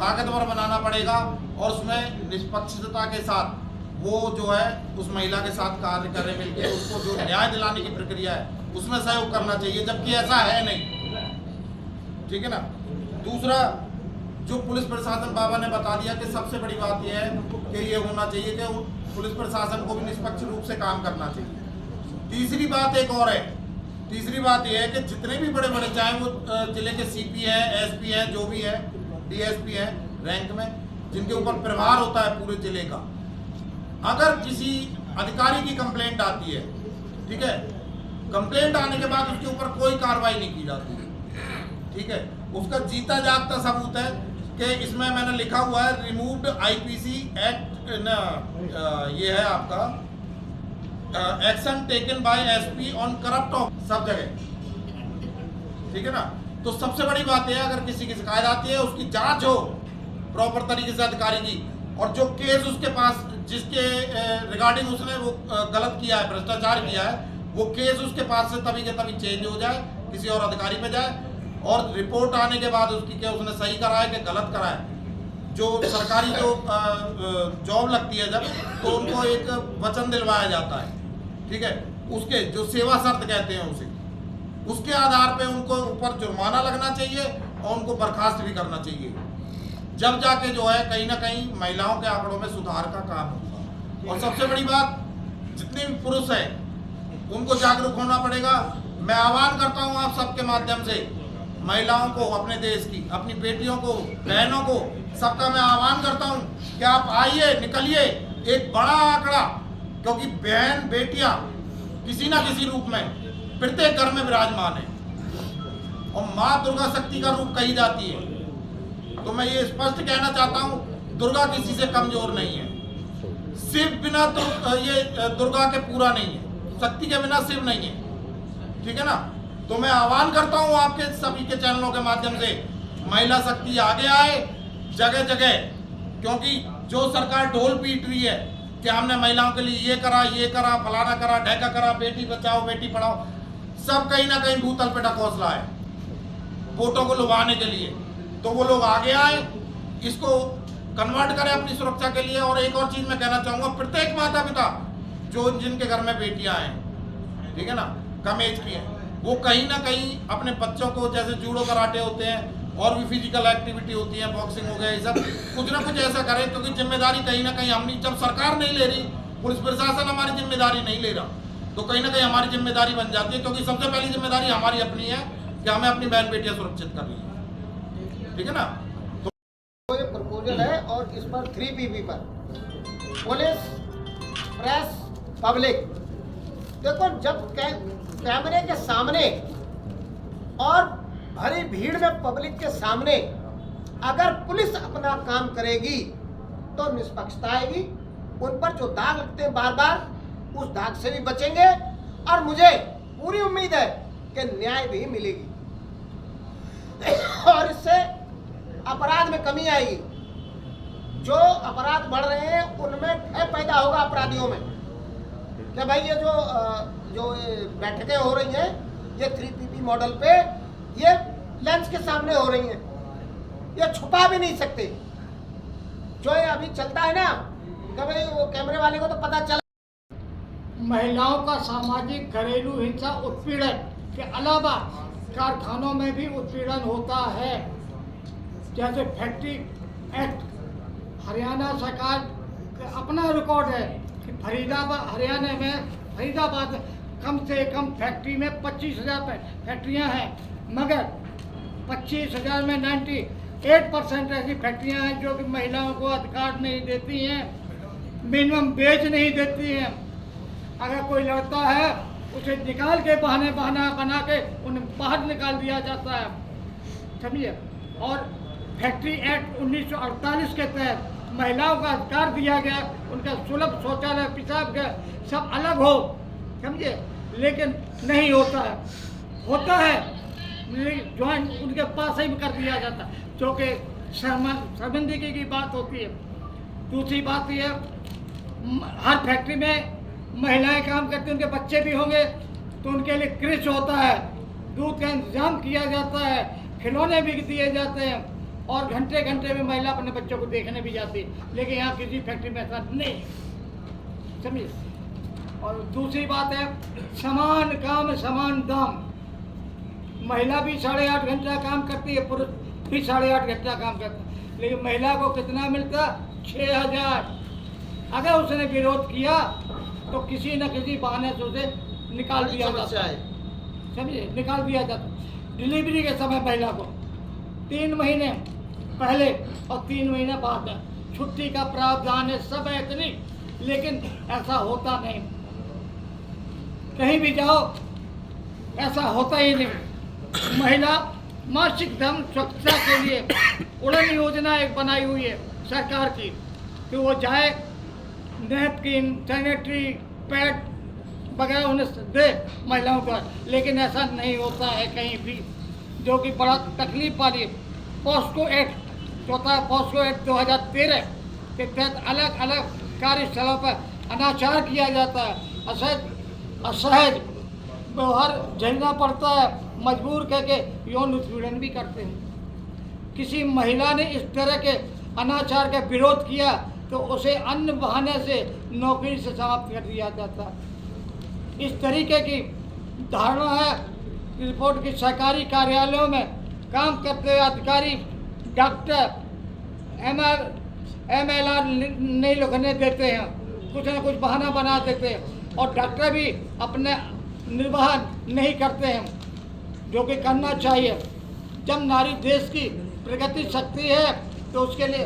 ताकतवर बनाना पड़ेगा और उसमें निष्पक्षता के साथ वो जो है उस महिला के साथ कार्य करें मिलकर, उसको जो न्याय दिलाने की प्रक्रिया है उसमें सहयोग करना चाहिए, जबकि ऐसा है नहीं। ठीक है ना। दूसरा, जो पुलिस प्रशासन, बाबा ने बता दिया कि सबसे बड़ी बात यह है कि ये होना चाहिए कि पुलिस प्रशासन को भी निष्पक्ष रूप से काम करना चाहिए। तीसरी बात एक और है, तीसरी बात यह है कि जितने भी बड़े बड़े, चाहे वो जिले के सीपी हैं, एसपी हैं, जो भी है, डीएसपी हैं रैंक में, जिनके ऊपर प्रभार होता है पूरे जिले का, अगर किसी अधिकारी की कंप्लेंट आती है, ठीक है, कंप्लेंट आने के बाद उसके ऊपर कोई कार्रवाई नहीं की जाती है, ठीक है, उसका जीता जागता सबूत है कि इसमें मैंने लिखा हुआ है रिमूव्ड आईपीसी एक्ट, ये है आपका action taken by SP on corrupt of, सब जगह। ठीक है ना। तो सबसे बड़ी बात यह है, अगर किसी की शिकायत आती है उसकी जांच हो प्रॉपर तरीके से अधिकारी की, और जो केस उसके पास जिसके रिगार्डिंग उसने वो गलत किया है, भ्रष्टाचार किया है, वो केस उसके पास से तभी के तभी चेंज हो जाए, किसी और अधिकारी पे जाए, और रिपोर्ट आने के बाद उसकी क्या उसने सही करा है कि गलत करा है। जो सरकारी जो जॉब लगती है जब, तो उनको एक वचन दिलवाया जाता है, ठीक है, उसके जो सेवा शर्त कहते हैं उसे, उसके आधार पे उनको ऊपर जुर्माना लगना चाहिए और उनको बर्खास्त भी करना चाहिए, जब जाके जो है कहीं ना कहीं महिलाओं के आंकड़ों में सुधार का काम होगा। और सबसे बड़ी बात, जितने भी पुरुष हैं उनको जागरूक होना पड़ेगा। मैं आह्वान करता हूं आप सबके माध्यम से, महिलाओं को, अपने देश की, अपनी बेटियों को, बहनों को, सबका मैं आह्वान करता हूं कि आप आइए, निकलिए, एक बड़ा आंकड़ा, क्योंकि बहन बेटियां किसी ना किसी रूप में प्रत्येक घर में विराजमान है और माँ दुर्गा शक्ति का रूप कही जाती है। तो मैं ये स्पष्ट कहना चाहता हूं, दुर्गा किसी से कमजोर नहीं है, शिव बिना ये दुर्गा के पूरा नहीं है, शक्ति के बिना शिव नहीं है। ठीक है ना। तो मैं आह्वान करता हूं आपके सभी के चैनलों के माध्यम से, महिला शक्ति आगे आए जगह जगह, क्योंकि जो सरकार ढोल पीट रही है कि हमने महिलाओं के लिए ये करा, फलाना करा, ढेका करा, बेटी बचाओ बेटी पढ़ाओ, सब कहीं ना कहीं भूतल पे ढकोसला है वोटों को लुभाने के लिए। तो वो लोग आगे आए, इसको कन्वर्ट करें अपनी सुरक्षा के लिए। और एक और चीज मैं कहना चाहूंगा, प्रत्येक माता पिता जो जिनके घर में बेटियां हैं, ठीक है ना, कम एज की हैं, वो कहीं ना कहीं अपने बच्चों को, जैसे जूडो कराटे होते हैं और भी फिजिकल एक्टिविटी होती है, बॉक्सिंग हो गया, ये सब कुछ ना कुछ ऐसा करें, क्योंकि जिम्मेदारी कहीं ना कहीं हमने, जब सरकार नहीं ले रही, पुलिस प्रशासन हमारी जिम्मेदारी नहीं ले रहा, तो कहीं ना कहीं हमारी जिम्मेदारी बन जाती है, क्योंकि सबसे पहली जिम्मेदारी हमारी अपनी है कि हमें अपनी बहन बेटियां सुरक्षित करनी है। ठीक है ना। तो ये प्रपोजल है और इस पर 3PP पर पुलिस, प्रेस, पब्लिक, देखो जब कैमरे के सामने और भरी भीड़ में पब्लिक के सामने अगर पुलिस अपना काम करेगी तो निष्पक्षता आएगी। उन पर जो दाग लगते हैं बार बार, उस दाग से भी बचेंगे और मुझे पूरी उम्मीद है कि न्याय भी मिलेगी और इससे अपराध में कमी आएगी। जो अपराध बढ़ रहे हैं उनमें भय पैदा होगा अपराधियों में कि भाई ये जो बैठकें हो रही हैं ये 3PP मॉडल पे, ये लेंस के सामने हो रही हैं, ये छुपा भी नहीं सकते। जो ये अभी चलता है ना कि भाई वो कैमरे वाले को तो पता चला। महिलाओं का सामाजिक घरेलू हिंसा उत्पीड़न के अलावा कारखानों में भी उत्पीड़न होता है। जैसे फैक्ट्री एक्ट, हरियाणा सरकार का अपना रिकॉर्ड है कि हरियाणा में फरीदाबाद कम से कम फैक्ट्री में 25,000 फैक्ट्रियां हैं, मगर 25,000 में 98% ऐसी फैक्ट्रियां हैं जो कि महिलाओं को अधिकार नहीं देती हैं, मिनिमम वेज नहीं देती हैं। अगर कोई लड़ता है उसे निकाल के बहाना बना के उन्हें बाहर निकाल दिया जाता है, समझिए। और फैक्ट्री एक्ट 1948 के तहत महिलाओं का अधिकार दिया गया, उनका सुलभ शौचालय, पेशाब का सब अलग हो, समझिए, लेकिन नहीं होता है। होता है ज्वाइंट उनके पास ही कर दिया जाता है, जो कि शर्मिंदगी की बात होती है। दूसरी बात यह, हर फैक्ट्री में महिलाएं काम करती हैं, उनके बच्चे भी होंगे तो उनके लिए क्रिच होता है, दूध का इंतजाम किया जाता है, खिलौने भी दिए जाते हैं और घंटे घंटे में महिला अपने बच्चों को देखने भी जाती है, लेकिन यहाँ किसी फैक्ट्री में ऐसा नहीं है, समझिए। और दूसरी बात है, समान काम समान दाम। महिला भी 8.5 घंटा काम करती है, पुरुष भी 8.5 घंटा काम करता है, लेकिन महिला को कितना मिलता? 6,000। अगर उसने विरोध किया तो किसी न किसी बहाने से उसे निकाल दिया जाता है, समझिए, निकाल दिया जाता। डिलीवरी के समय महिला को 3 महीने पहले और 3 महीने बाद छुट्टी का प्रावधान है, सब है इतनी, लेकिन ऐसा होता नहीं। कहीं भी जाओ ऐसा होता ही नहीं। महिला मासिक धर्म स्वच्छता के लिए उड़न योजना एक बनाई हुई है सरकार की, कि वो जाए नैपकिन, सैनिटरी पैड वगैरह उन्हें दे महिलाओं को, लेकिन ऐसा नहीं होता है कहीं भी, जो कि बड़ा तकलीफ वाली। पॉस्को एक्ट, चौथा पॉस्को एक्ट 2013 के तहत अलग अलग कार्यस्थलों पर अनाचार किया जाता है, असहज व्यवहार झेलना पड़ता है, मजबूर करके यौन उत्पीड़न भी करते हैं। किसी महिला ने इस तरह के अनाचार का विरोध किया तो उसे अन्य बहाने से नौकरी से समाप्त कर दिया जाता है। इस तरीके की धारणा है रिपोर्ट की। सरकारी कार्यालयों में काम करते हुए अधिकारी, डॉक्टर MLR नहीं लिखने देते हैं, कुछ न कुछ बहाना बना देते हैं, और डॉक्टर भी अपने निर्वहन नहीं करते हैं, जो कि करना चाहिए। जब नारी देश की प्रगति शक्ति है तो उसके लिए